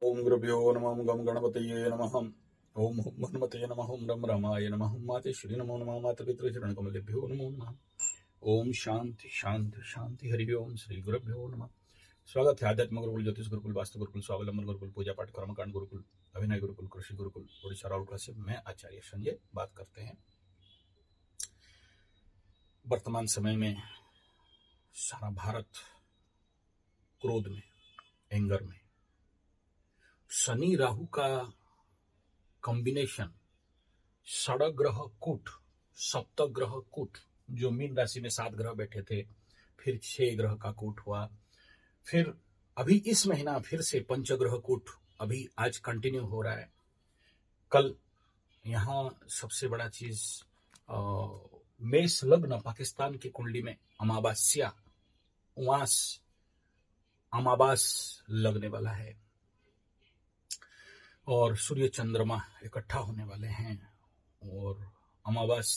ओम गुरुभ्यो नमः गम गणपतये नमः ओम हुम हनुमते नमः ओम रम रामाय नमः माते श्री नमो नमः माता पितृ चरण कमलेभ्यो नमो नमः। ओम शांति शांति शांति हरि ओम श्री गुरुभ्यो नमः। स्वागत है आध्यात्म गुरुकुल ज्योतिष गुरुकुल वास्तु गुरुकुल स्वावलंबन गुरुकुल पूजा पाठ कर्मकांड गुरुकुल अभिनय गुरुकुल कृषि गुरुकुल ओडिशा राउरकेला से मैं आचार्य संजय बात करते हैं। वर्तमान समय में सारा भारत क्रोध में, एंगर में, शनि राहु का कॉम्बिनेशन, षडग्रह कूट, सप्तग्रह कूट, जो मीन राशि में 7 ग्रह बैठे थे, फिर 6 ग्रह का कूट हुआ, फिर अभी इस महीना फिर से पंचग्रह कूट अभी आज कंटिन्यू हो रहा है। कल यहाँ सबसे बड़ा चीज मेष लग्न पाकिस्तान की कुंडली में अमावस्या उमास अमावास लगने वाला है और सूर्य चंद्रमा इकट्ठा होने वाले हैं। और अमावास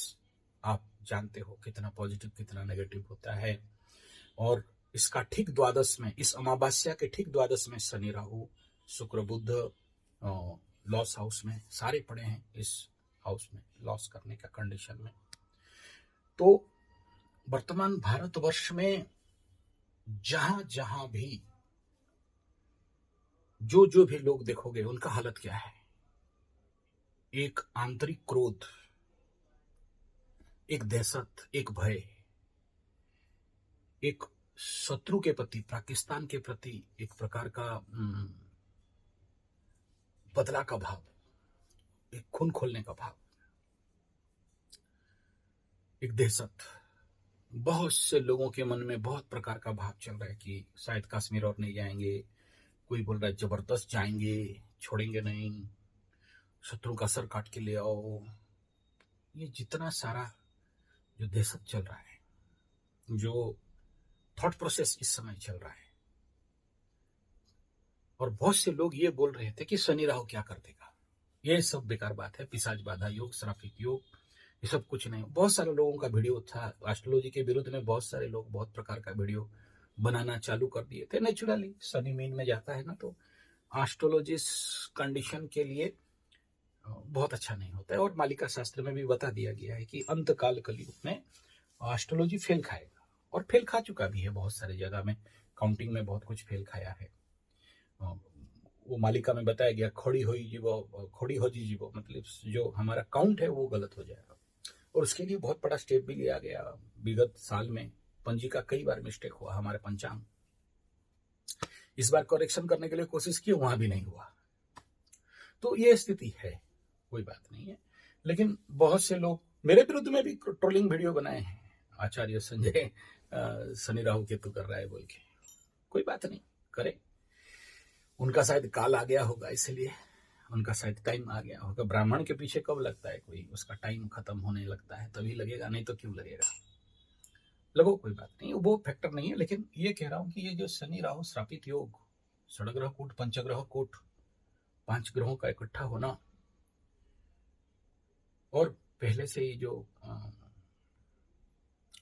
आप जानते हो कितना पॉजिटिव कितना नेगेटिव होता है। और इसका ठीक द्वादश में, इस अमावस्या के ठीक द्वादश में शनि राहु शुक्र बुध लॉस हाउस में सारे पड़े हैं, इस हाउस में लॉस करने का कंडीशन में। तो वर्तमान भारतवर्ष में जहां जहां भी जो भी लोग देखोगे उनका हालत क्या है, एक आंतरिक क्रोध, एक दहशत, एक भय, एक शत्रु के प्रति, पाकिस्तान के प्रति एक प्रकार का बदला का भाव, एक खून खोलने का भाव, एक दहशत। बहुत से लोगों के मन में बहुत प्रकार का भाव चल रहा है कि शायद कश्मीर और नहीं जाएंगे, कोई बोल रहा है जबरदस्त जाएंगे, छोड़ेंगे नहीं, शत्रु का सर काट के ले आओ। ये जितना सारा जो दहशत चल रहा है, जो थॉट प्रोसेस इस समय चल रहा है, और बहुत से लोग ये बोल रहे थे कि शनि राहु क्या कर देगा, ये सब बेकार बात है, पिशाच बाधा योग, श्रापित योग, ये सब कुछ नहीं। बहुत सारे लोगों का वीडियो था एस्ट्रोलॉजी के विरुद्ध में, बहुत सारे लोग बहुत प्रकार का वीडियो बनाना चालू कर दिए थे। नेचुरली शनि मीन में जाता है ना, तो एस्ट्रोलॉजी कंडीशन के लिए बहुत अच्छा नहीं होता है। और मालिका शास्त्र में भी बता दिया गया है कि अंतकाल कलयुग में एस्ट्रोलॉजी फेल खाएगा, और फेल खा चुका भी है बहुत सारे जगह में, काउंटिंग में बहुत कुछ फेल खाया है। वो मालिका में बताया गया खोड़ी हो जीवो, मतलब जो हमारा काउंट है वो गलत हो जाएगा। और उसके लिए बहुत बड़ा स्टेप भी लिया गया। विगत साल में पंजिका कई बार मिस्टेक हुआ, हमारे पंचांग इस बार करेक्शन करने के लिए कोशिश की, वहां भी नहीं हुआ। तो ये स्थिति है, कोई बात नहीं है। लेकिन बहुत से लोग मेरे विरुद्ध में भी ट्रोलिंग वीडियो बनाए हैं, आचार्य संजय शनि राहु केतु कर रहा है बोल के। कोई बात नहीं, करे, उनका शायद काल आ गया होगा, इसलिए उनका शायद टाइम आ गया होगा। ब्राह्मण के पीछे कब लगता है कोई, उसका टाइम खत्म होने लगता है तभी लगेगा, नहीं तो क्यों लगेगा। लगो, कोई बात नहीं, वो फैक्टर नहीं है। लेकिन ये कह रहा हूं कि ये जो शनि राहु श्रापित योग, षडग्रह कूट, पंचग्रह कूट, 5 ग्रहों का इकट्ठा होना, और पहले से ही जो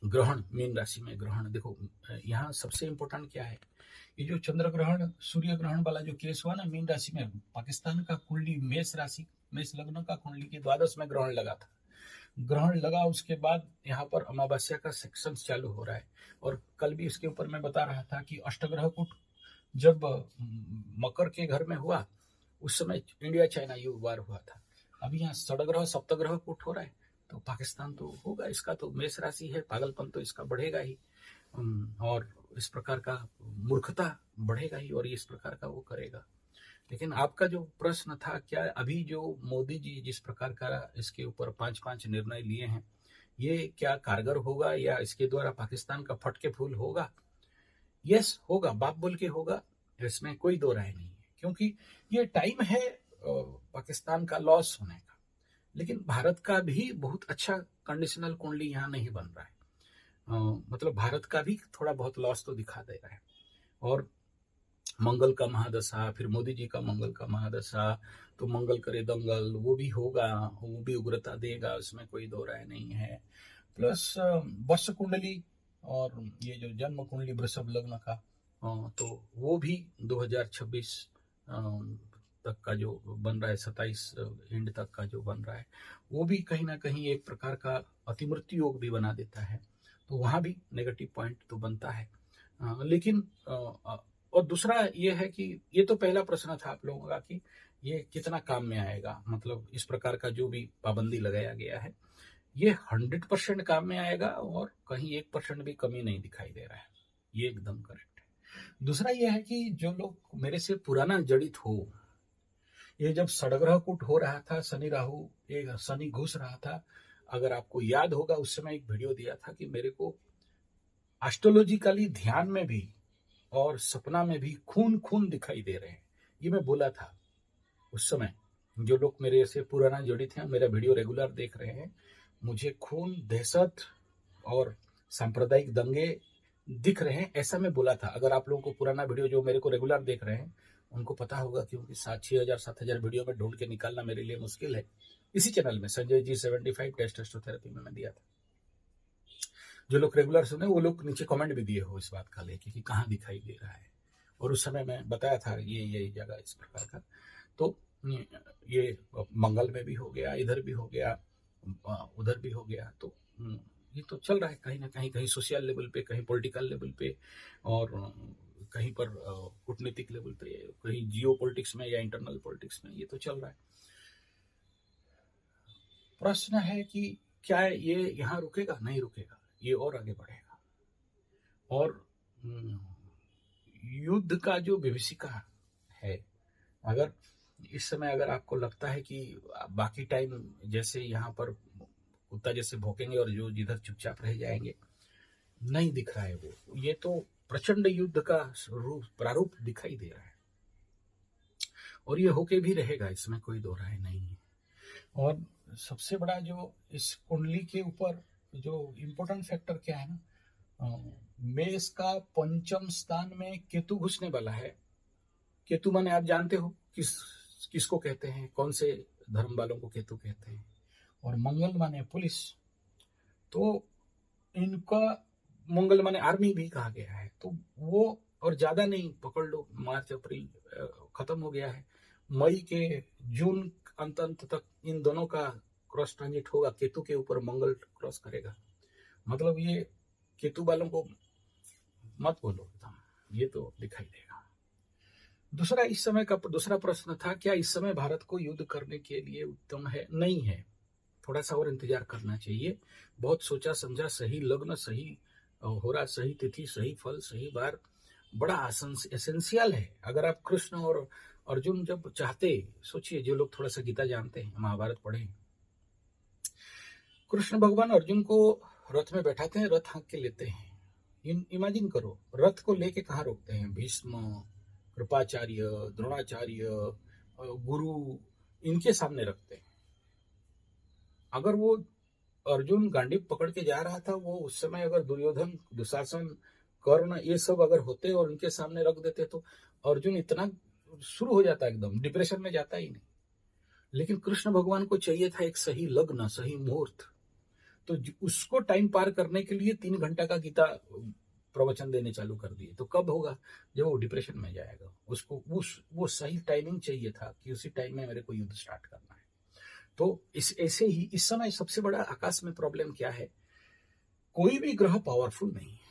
ग्रहण, मीन राशि में ग्रहण, देखो यहाँ सबसे इंपॉर्टेंट क्या है, ये जो चंद्र ग्रहण सूर्य ग्रहण वाला जो केस हुआ ना मीन राशि में, पाकिस्तान का कुंडली मेष राशि, मेष लग्न का कुंडली के द्वादश में ग्रहण लगा था। ग्रहण लगा, उसके बाद यहाँ पर अमावस्या का सेक्शन चालू हो रहा है। और कल भी इसके ऊपर मैं बता रहा था कि अष्टग्रह कूट जब मकर के घर में हुआ, उस समय इंडिया चाइना युद्ध वार हुआ था। अभी यहाँ षडग्रह सप्तग्रह कूट हो रहा है, तो पाकिस्तान तो होगा, इसका तो मेष राशि है, पागलपन तो इसका बढ़ेगा ही, और इस प्रकार का मूर्खता बढ़ेगा ही, और इस प्रकार का वो करेगा। लेकिन आपका जो प्रश्न था, क्या अभी जो मोदी जी जिस प्रकार का इसके ऊपर 5-5 निर्णय लिए हैं, ये क्या कारगर होगा, या इसके द्वारा पाकिस्तान का फटके फूल होगा? यस, होगा, बाप बोल के होगा, इसमें कोई दो राय नहीं है। क्योंकि ये टाइम है पाकिस्तान का लॉस होने का। लेकिन भारत का भी बहुत अच्छा कंडीशनल कुंडली यहाँ नहीं बन रहा है। मतलब भारत का भी थोड़ा बहुत लॉस तो दिखा दे रहा है। और मंगल का महादशा, फिर मोदी जी का मंगल का महादशा, तो मंगल करे दंगल, वो भी होगा, वो भी उग्रता देगा, उसमें कोई दो राय नहीं है। प्लस वर्ष कुंडली और ये जो जन्म कुंडली वृषभ लग्न का, तो वो भी 2026 तक का जो बन रहा है, 27 एंड तक का जो बन रहा है, वो भी कहीं ना कहीं एक प्रकार का अतिमृत्यु योग भी बना देता है। तो वहां भी नेगेटिव पॉइंट तो बनता है। लेकिन और दूसरा ये है कि ये तो पहला प्रश्न था आप लोगों का कि ये कितना काम में आएगा, मतलब इस प्रकार का जो भी पाबंदी लगाया गया है ये 100% काम में आएगा और कहीं 1% भी कमी नहीं दिखाई दे रहा है, ये एकदम करेक्ट है। दूसरा ये है कि जो लोग मेरे से पुराना जड़ित हो, ये जब षडग्रह कूट हो रहा था, शनि राहु एक शनि घुस रहा था, अगर आपको याद होगा उस समय एक वीडियो दिया था कि मेरे को एस्ट्रोलॉजिकली ध्यान में भी और सपना में भी खून खून दिखाई दे रहे हैं, ये मैं बोला था उस समय। जो लोग मेरे से पुराना जड़ित हैं, मेरा वीडियो रेगुलर देख रहे हैं, मुझे खून, दहशत और सांप्रदायिक दंगे दिख रहे हैं, ऐसा मैं बोला था। अगर आप लोगों को पुराना वीडियो जो मेरे को रेगुलर देख रहे हैं उनको पता होगा, क्योंकि 6,000-7,000 वीडियो में ढूंढ के निकालना मेरे लिए मुश्किल है। इसी चैनल में संजय जी 75 टेस्ट एस्ट्रोथेरेपी में मैं दिया था। जो लोग रेगुलर सुने वो लोग नीचे कमेंट भी दिए हो इस बात का लेके कि कहाँ दिखाई दे रहा है, और उस समय मैं बताया था ये जगह इस प्रकार का। तो ये मंगल में भी हो गया, इधर भी हो गया, उधर भी हो गया। तो ये तो चल रहा है कहीं ना कहीं, कहीं सोशल लेवल पे, कहीं पॉलिटिकल लेवल पे, और कहीं पर कूटनीतिक लेवल पे, कहीं जियो पॉलिटिक्स में या इंटरनल पॉलिटिक्स में, ये तो चल रहा है। प्रश्न है कि क्या ये यहाँ रुकेगा? नहीं रुकेगा, ये और आगे बढ़ेगा। और युद्ध का जो विभीषिका है, अगर इस समय अगर आपको लगता है कि बाकी टाइम जैसे यहाँ पर कुत्ता जैसे भौंकेंगे और जो जिधर चुपचाप रह जाएंगे, नहीं दिख रहा है वो, ये तो प्रचंड युद्ध का रूप प्रारूप दिखाई दे रहा है, और ये होके भी रहेगा, इसमें कोई दो राय नहीं है। और सबसे बड़ा जो इस कुंडली के ऊपर जो इम्पोर्टेंट फैक्टर क्या है ना, मेष का पंचम स्थान में केतु घुसने वाला है। केतु माने आप जानते हो किसको कहते हैं, कौन से धर्म वालों को केतु कहते हैं, और मंगल माने पुलिस। तो इनका मंगल माने आर्मी भी कहा गया है। तो वो, और ज्यादा नहीं पकड़ लो, मार्च अप्रैल खत्म हो गया है, मई के जून अंत तक इन दोनों का क्रॉस ट्रांजिट होगा, केतु के ऊपर मंगल क्रॉस करेगा। मतलब ये केतु वालों को मत बोलो एकदम, ये तो दिखाई देगा। दूसरा, इस समय का दूसरा प्रश्न था, क्या इस समय भारत को युद्ध करने के लिए उत्तम है? नहीं है, थोड़ा सा और इंतजार करना चाहिए। बहुत सोचा समझा, सही लग्न, सही होरा, सही तिथि, सही फल, सही बार बड़ा एसेंशियल है। अगर आप कृष्ण और अर्जुन जब चाहते, सोचिए, जो लोग थोड़ा सा गीता जानते हैं, महाभारत पढ़े, कृष्ण भगवान अर्जुन को रथ में बैठाते हैं, रथ हाँक के लेते हैं। इमेजिन करो, रथ को लेके कहाँ रोकते हैं? भीष्म, कृपाचार्य, द्रोणाचार्य, गुरु, इनके सामने रखते हैं। अगर वो अर्जुन गांडीव पकड़ के जा रहा था, वो उस समय अगर दुर्योधन, दुशासन, कर्ण, ये सब अगर होते और उनके सामने रख देते तो अर्जुन इतना शुरू हो जाता, एकदम डिप्रेशन में जाता ही नहीं। लेकिन कृष्ण भगवान को चाहिए था एक सही लग्न, सही मुहूर्त। तो उसको टाइम पार करने के लिए 3 घंटा का गीता प्रवचन देने चालू कर दिए। तो कब होगा? जब वो डिप्रेशन में जाएगा। उसको वो सही टाइमिंग चाहिए था कि उसी टाइम में मेरे को युद्ध स्टार्ट करना है। तो ऐसे ही इस समय सबसे बड़ा आकाश में प्रॉब्लम क्या है? कोई भी ग्रह पावरफुल नहीं है।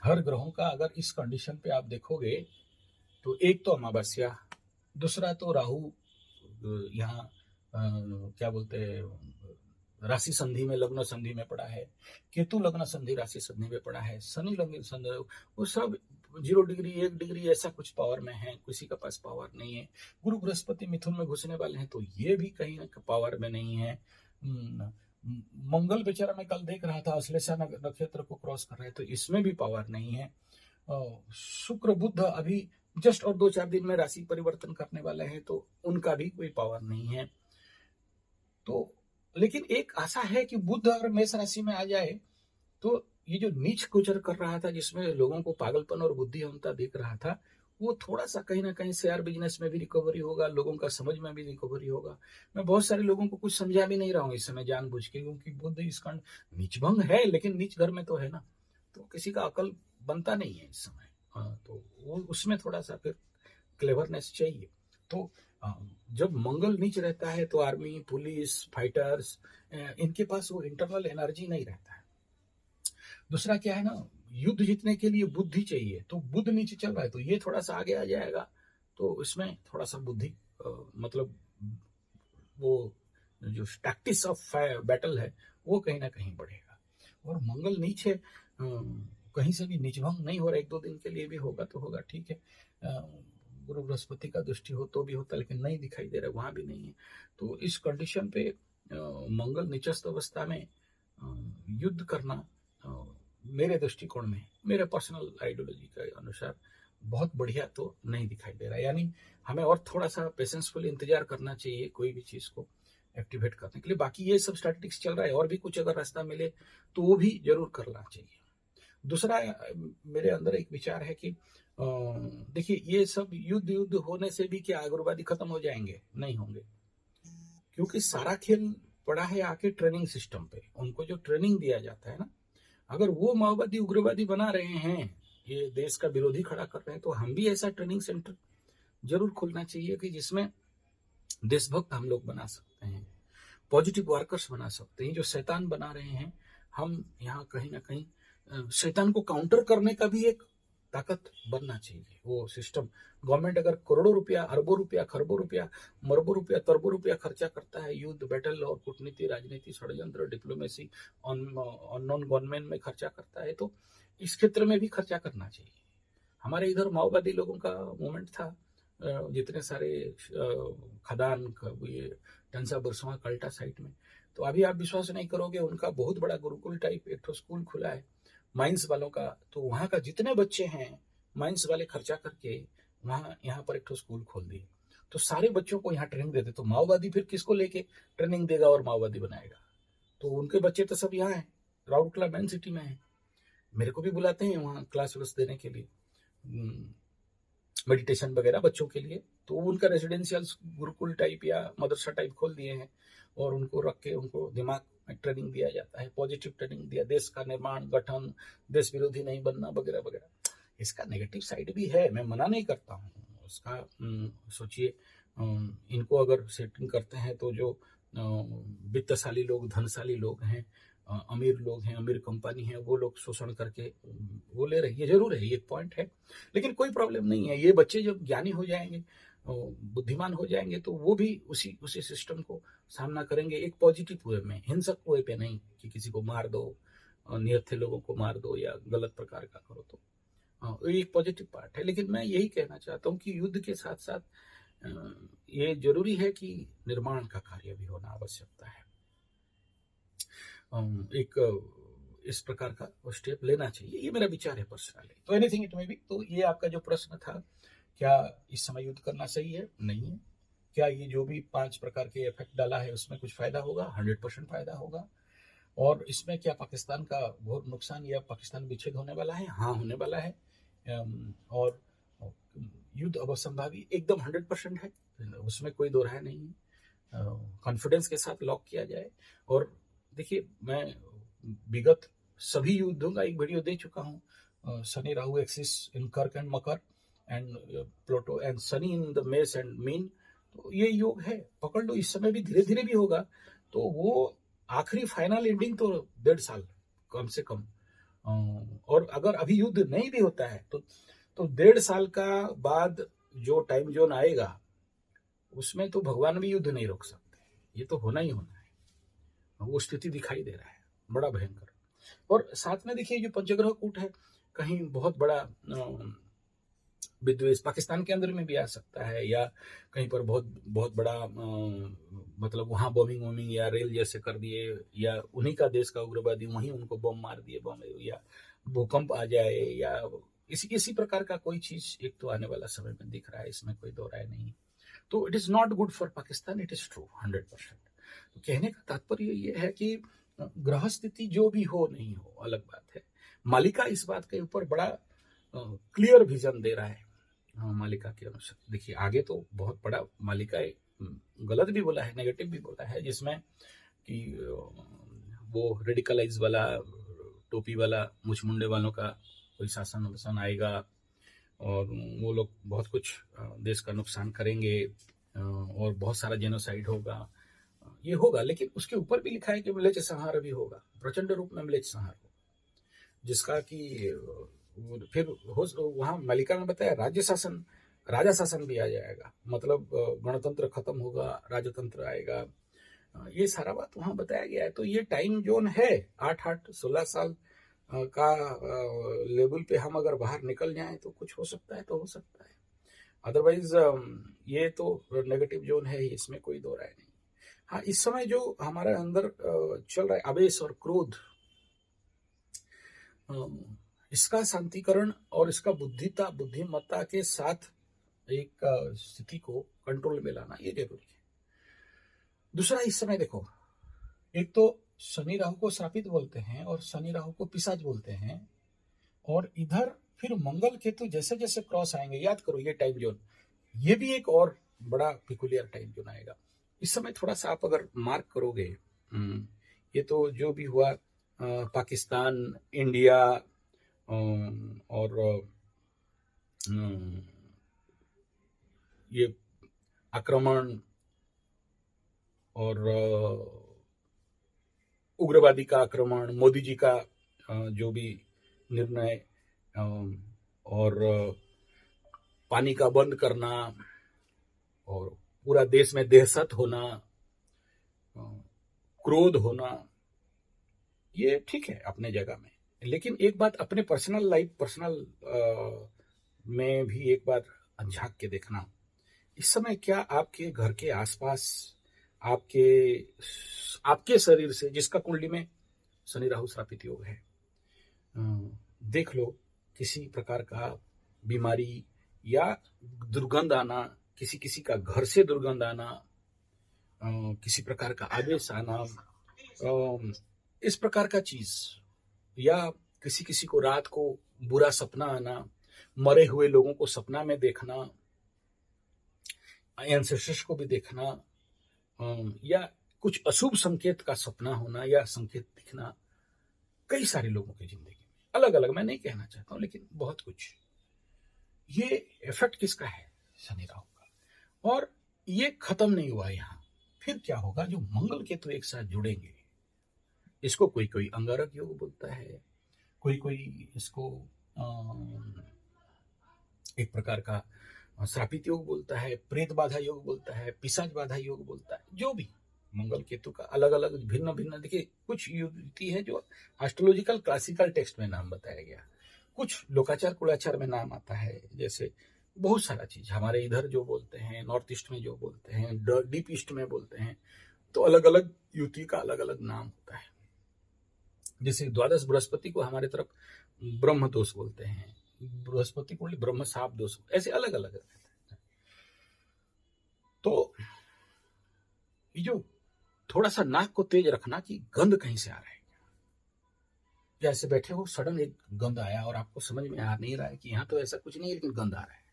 हर ग्रहों का अगर इस कंडीशन पे आप देखोगे तो एक तो अमावस्या, दूसरा तो राहु यहाँ क्या बोलते हैं, राशि संधि में, लग्न संधि में पड़ा है, केतु लग्न संधि राशि संधि में पड़ा है, शनि लग्न संधि, वो सब 0 डिग्री 1 डिग्री ऐसा कुछ पावर में है, किसी का पास पावर नहीं है। गुरु बृहस्पति मिथुन में घुसने वाले हैं, तो ये भी कहीं पावर में नहीं है। मंगल बेचारा मैं कल देख रहा था, अश्लेषा नक्षत्र को क्रॉस कर रहा है, तो इसमें भी पावर नहीं है। शुक्र बुध अभी जस्ट और 2-4 दिन में राशि परिवर्तन करने वाले हैं, तो उनका भी कोई पावर नहीं है। तो लेकिन एक आशा है कि बुध और मेष राशि में आ जाए तो ये जो नीच गोचर कर रहा था, जिसमें लोगों को पागलपन और बुद्धिहीनता दिख रहा था, वो थोड़ा सा कहीं ना कहीं शेयर बिजनेस में भी रिकवरी होगा, लोगों का समझ में भी रिकवरी होगा। मैं बहुत सारे लोगों को कुछ समझा भी नहीं रहा हूँ इस समय जानबूझ के, क्योंकि बुध इस कारण नीचभंग है, लेकिन नीच घर में तो है ना, तो किसी का अकल बनता नहीं है इस समय। तो वो उसमें थोड़ा सा फिर क्लेवरनेस चाहिए। तो जब मंगल नीच रहता है तो आर्मी, पुलिस, फाइटर्स, इनके पास वो इंटरनल एनर्जी नहीं रहता है। दूसरा क्या है ना, युद्ध जीतने के लिए बुद्धि चाहिए, तो बुध नीचे चल रहा है तो ये थोड़ा सा आगे आ जाएगा, तो इसमें थोड़ा सा बुद्धि मतलब वो जो टैक्टिक्स ऑफ बैटल है वो कहीं ना कहीं बढ़ेगा। और मंगल नीचे कहीं से भी निचभंग नहीं हो रहा, 1-2 दिन के लिए भी होगा तो होगा, ठीक है। गुरु बृहस्पति का दृष्टि हो तो भी होता, लेकिन नहीं दिखाई दे रहा, वहां भी नहीं है। तो इस कंडीशन पे मंगल निचस्थ अवस्था में युद्ध करना मेरे दृष्टिकोण में, मेरे पर्सनल आइडियोलॉजी के अनुसार बहुत बढ़िया तो नहीं दिखाई दे रहा। यानी हमें और थोड़ा सा पेशेंसफुली इंतजार करना चाहिए कोई भी चीज को एक्टिवेट करने के लिए। बाकी ये सब स्टैटिस्टिक्स चल रहा है, और भी कुछ अगर रास्ता मिले तो वो भी जरूर करना चाहिए। दूसरा मेरे अंदर एक विचार है कि देखिए, ये सब युद्ध होने से भी क्या उग्रवादी खत्म हो जाएंगे? नहीं होंगे, क्योंकि सारा खेल पड़ा है आके ट्रेनिंग सिस्टम पे। उनको जो ट्रेनिंग दिया जाता है ना, अगर वो माओवादी उग्रवादी बना रहे हैं, ये देश का विरोधी खड़ा कर रहे हैं, तो हम भी ऐसा ट्रेनिंग सेंटर जरूर खोलना चाहिए कि जिसमें देशभक्त हम लोग बना सकते हैं, पॉजिटिव वर्कर्स बना सकते हैं। जो शैतान बना रहे हैं, हम यहाँ कहीं ना कहीं शैतान को काउंटर करने का भी एक ताकत बनना चाहिए वो सिस्टम। गवर्नमेंट अगर करोड़ों रुपया, अरबों रुपया, खरबों रुपया, मरबों रुपया, तरबों रुपया खर्चा करता है युद्ध, बैटल और कूटनीति, राजनीति, षड्यंत्र, डिप्लोमेसी, अननोन गवर्नमेंट में खर्चा करता है, तो इस क्षेत्र में भी खर्चा करना चाहिए। हमारे इधर माओवादी लोगों का मूवमेंट था, जितने सारे खदान, ये टंसा बरसवा कल्टा साइट में, तो अभी आप विश्वास नहीं करोगे, उनका बहुत बड़ा गुरुकुल टाइप एक स्कूल खुला है माइंस वालों का। तो वहां का जितने बच्चे हैं, माइंस वाले खर्चा करके वहां यहाँ पर एक स्कूल खोल दिए, तो सारे बच्चों को यहाँ ट्रेनिंग देते। तो माओवादी फिर किसको लेके ट्रेनिंग देगा और माओवादी बनाएगा? तो उनके बच्चे तो सब यहाँ है, राउरकेला मेन सिटी में है। मेरे को भी बुलाते हैं वहाँ क्लास व्लास देने के लिए, मेडिटेशन वगैरह बच्चों के लिए। तो उनका रेजिडेंशियल गुरुकुल टाइप या मदरसा टाइप खोल दिए हैं, और उनको रख के उनको दिमाग में ट्रेनिंग दिया जाता है, पॉजिटिव ट्रेनिंग दिया, देश का निर्माण, गठन, देश विरोधी नहीं बनना वगैरह वगैरह। इसका नेगेटिव साइड भी है, मैं मना नहीं करता हूँ उसका। सोचिए, इनको अगर सेटिंग करते हैं तो जो वित्तशाली लोग, धनशाली लोग हैं, अमीर लोग हैं, अमीर कंपनी है, वो लोग शोषण करके वो ले रहे हैं, ये जरूर है, ये एक पॉइंट है। लेकिन कोई प्रॉब्लम नहीं है, ये बच्चे जब ज्ञानी हो जाएंगे, बुद्धिमान हो जाएंगे, तो वो भी उसी सिस्टम को सामना करेंगे, एक पॉजिटिव वे में, हिंसक वे पे नहीं कि किसी को मार दो, निरथे लोगों को मार दो या गलत प्रकार का करो। तो ये एक पॉजिटिव पार्ट है। लेकिन मैं यही कहना चाहता हूँ कि युद्ध के साथ साथ ये जरूरी है कि निर्माण का कार्य भी होना आवश्यकता है। एक इस प्रकार का स्टेप लेना चाहिए, ये मेरा विचार है पर्सनली। तो एनीथिंग इट में भी। तो ये आपका जो प्रश्न था, क्या इस समय युद्ध करना सही है? नहीं है। क्या ये जो भी 5 प्रकार के इफेक्ट डाला है उसमें कुछ फायदा होगा? 100% फायदा होगा। और इसमें क्या पाकिस्तान का घोर नुकसान या पाकिस्तान विच्छेद होने वाला है? हाँ, होने वाला है। और युद्ध अवसंभावी एकदम 100% है, उसमें कोई दो राय नहीं है। कॉन्फिडेंस के साथ लॉक किया जाए। और देखिए, मैं विगत सभी युद्धों का एक वीडियो दे चुका हूँ। शनि राहु एक्सिस इन कर्क and Makar, and Pluto and Shani in the मेष एंड मीन। तो ये योग है, पकड़ लो। इस समय भी धीरे धीरे भी होगा, तो वो आखिरी फाइनल एंडिंग तो 1.5 साल कम से कम। और अगर अभी युद्ध नहीं भी होता है तो 1.5 साल का बाद जो टाइम जोन आएगा, उसमें तो भगवान भी युद्ध नहीं रोक सकते, ये तो होना ही होना है। वो स्थिति दिखाई दे रहा है, बड़ा भयंकर। और साथ में देखिए, जो पंचग्रह कूट है, कहीं बहुत बड़ा विद्वेष पाकिस्तान के अंदर में भी आ सकता है, या कहीं पर बहुत बहुत बड़ा मतलब वहां बॉम्बिंग वॉम्बिंग या रेल जैसे कर दिए, या उन्हीं का देश का उग्रवादी वहीं उनको बम मार दिए, बम, या भूकंप आ जाए, या इसी प्रकार का कोई चीज एक तो आने वाला समय में दिख रहा है, इसमें कोई दो राय नहीं। तो it is not good for Pakistan, it is true 100%। तो कहने का तात्पर्य ये है कि ग्रह स्थिति जो भी हो नहीं हो अलग बात है, मालिका इस बात के ऊपर बड़ा क्लियर विजन दे रहा है। मालिका के अनुसार देखिए, आगे तो बहुत बड़ा मालिका गलत भी बोला है, नेगेटिव भी बोला है, जिसमें कि वो रेडिकलाइज वाला, टोपी वाला, मुछमुंडे वालों का कोई शासन आएगा, और वो लोग बहुत कुछ देश का नुकसान करेंगे और बहुत सारा जेनोसाइड होगा, ये होगा। लेकिन उसके ऊपर भी लिखा है कि म्लेच्छ संहार भी होगा, प्रचंड रूप में म्लेच्छ संहार होगा, जिसका कि फिर वहां मलिका ने बताया राजा शासन भी आ जाएगा, मतलब गणतंत्र खत्म होगा, राजतंत्र आएगा। ये सारा बात वहां बताया गया है। तो ये टाइम जोन है, 8-8 16 साल का लेवल पे हम अगर बाहर निकल जाएं तो कुछ हो सकता है, तो हो सकता है। अदरवाइज ये तो नेगेटिव जोन है ही, इसमें कोई दो राय नहीं। हाँ, इस समय जो हमारे अंदर चल रहा है आवेश और क्रोध, इसका शांतिकरण और इसका बुद्धिमत्ता के साथ एक स्थिति को कंट्रोल में लाना ये जरूरी है। दूसरा, इस समय देखो, एक तो शनि राहु को श्रापित बोलते हैं और शनि राहु को पिशाच बोलते हैं, और इधर फिर मंगल केतु जैसे जैसे क्रॉस आएंगे, याद करो ये टाइम जोन, ये भी एक और बड़ा पिकुलियर टाइम जोन आएगा। इस समय थोड़ा सा आप अगर मार्क करोगे, ये तो जो भी हुआ पाकिस्तान, इंडिया और ये आक्रमण और उग्रवादी का आक्रमण, मोदी जी का जो भी निर्णय, और पानी का बंद करना, और पूरा देश में दहशत होना, क्रोध होना, ये ठीक है अपने जगह में। लेकिन एक बात अपने पर्सनल में भी एक बार झांक के देखना, इस समय क्या आपके घर के आसपास, आपके शरीर से, जिसका कुंडली में शनि राहु श्रापित योग है, देख लो किसी प्रकार का बीमारी या दुर्गंध आना, किसी का घर से दुर्गंध आना, किसी प्रकार का आवेश आना, इस प्रकार का चीज, या किसी को रात को बुरा सपना आना, मरे हुए लोगों को सपना में देखना, एंसेस्टर्स को भी देखना, या कुछ अशुभ संकेत का सपना होना या संकेत दिखना, कई सारे लोगों की जिंदगी में अलग अलग, मैं नहीं कहना चाहता हूं, लेकिन बहुत कुछ। ये इफेक्ट किसका है? शनि राहु का। और ये खत्म नहीं हुआ यहां, फिर क्या होगा? जो मंगल केतु एक साथ जुड़ेंगे, इसको कोई कोई अंगारक योग बोलता है, कोई इसको एक प्रकार का श्रापित योग बोलता है, प्रेत बाधा योग बोलता है, पिशाच बाधा योग बोलता है। जो भी मंगल केतु का अलग अलग भिन्न भिन्न, देखिए कुछ युक्ति है जो एस्ट्रोलॉजिकल क्लासिकल टेक्स्ट में नाम बताया गया, कुछ लोकाचार कुलाचार में नाम आता है, जैसे बहुत सारा चीज हमारे इधर जो बोलते हैं, नॉर्थ ईस्ट में जो बोलते हैं, डीप ईस्ट में बोलते हैं, तो अलग अलग युति का अलग अलग नाम होता है। जैसे द्वादश बृहस्पति को हमारे तरफ ब्रह्म दोष बोलते हैं, बृहस्पति को ब्रह्म साप दोष, ऐसे अलग अलग रहते हैं। तो ये जो थोड़ा सा नाक को तेज रखना कि गंध कहीं से आ रहा है, जैसे बैठे हो सडन एक गंध आया और आपको समझ में आ नहीं रहा है कि यहाँ तो ऐसा कुछ नहीं है, लेकिन गंध आ रहा है,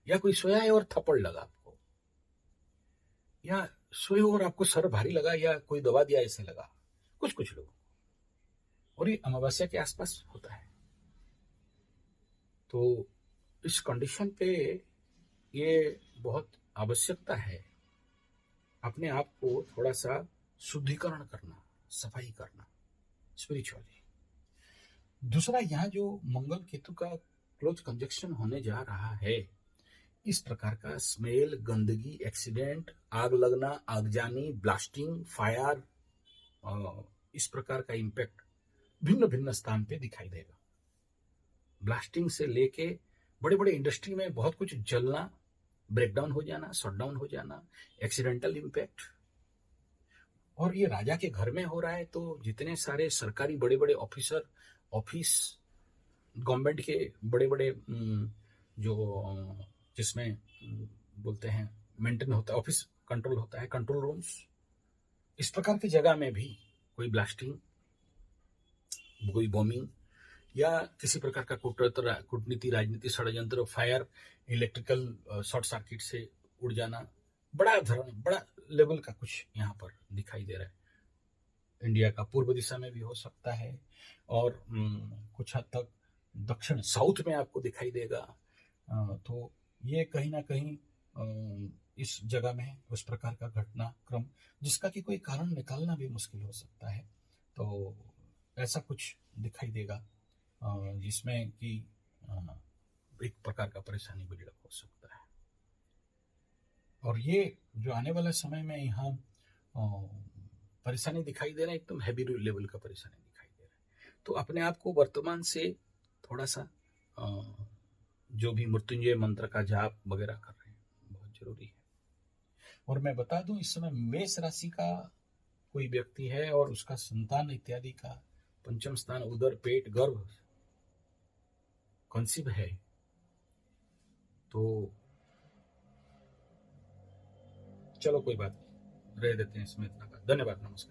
या कोई सोया है और थप्पड़ लगा आपको, या सोए और आपको सर भारी लगा, या कोई दबा दिया ऐसे लगा, कुछ कुछ लोगों, और ये अमावस्या के आसपास होता है। तो इस कंडीशन पे ये बहुत आवश्यकता है अपने आप को थोड़ा सा शुद्धिकरण करना, सफाई करना स्पिरिचुअली। दूसरा, यहाँ जो मंगल केतु का क्लोज कंजक्शन होने जा रहा है, इस प्रकार का स्मेल, गंदगी, एक्सीडेंट, आग लगना, आगजानी, ब्लास्टिंग, फायर, इस प्रकार का इंपैक्ट भिन्न भिन्न स्थान पे दिखाई देगा। ब्लास्टिंग से लेके बड़े बड़े इंडस्ट्री में बहुत कुछ जलना, ब्रेकडाउन हो जाना, शटडाउन हो जाना, एक्सीडेंटल इंपैक्ट। और ये राजा के घर में हो रहा है, तो जितने सारे सरकारी बड़े बड़े ऑफिस, गवर्नमेंट के बड़े बड़े जो जिसमें बोलते हैं मेंटेन होता है, ऑफिस कंट्रोल होता है, कंट्रोल रूम्स, इस प्रकार की जगह में भी कोई ब्लास्टिंग, कोई बॉम्बिंग, या किसी प्रकार का कूटनीति, राजनीति, षड्यंत्र, फायर, इलेक्ट्रिकल शॉर्ट सर्किट से उड़ जाना, बड़ा लेवल का कुछ यहाँ पर दिखाई दे रहा है। इंडिया का पूर्व दिशा में भी हो सकता है, और कुछ हद तक दक्षिण साउथ में आपको दिखाई देगा, तो ये कहीं ना कहीं इस जगह में उस प्रकार का घटनाक्रम जिसका कि कोई कारण निकालना भी मुश्किल हो सकता है। तो ऐसा कुछ दिखाई देगा जिसमें कि एक प्रकार का परेशानी बिल्डअप हो सकता है। और ये जो आने वाला समय में यहाँ परेशानी दिखाई दे रहा है, एकदम हैवी लेवल का परेशानी दिखाई दे रहा है। तो अपने आप को वर्तमान से थोड़ा सा जो भी मृत्युंजय मंत्र का जाप वगैरह कर रहे हैं बहुत जरूरी है। और मैं बता दूं, इस समय मेष राशि का कोई व्यक्ति है और उसका संतान इत्यादि का पंचम स्थान उदर पेट गर्भ कंसीव है, तो चलो कोई बात नहीं, रह देते हैं इसमें इतना। धन्यवाद, नमस्कार।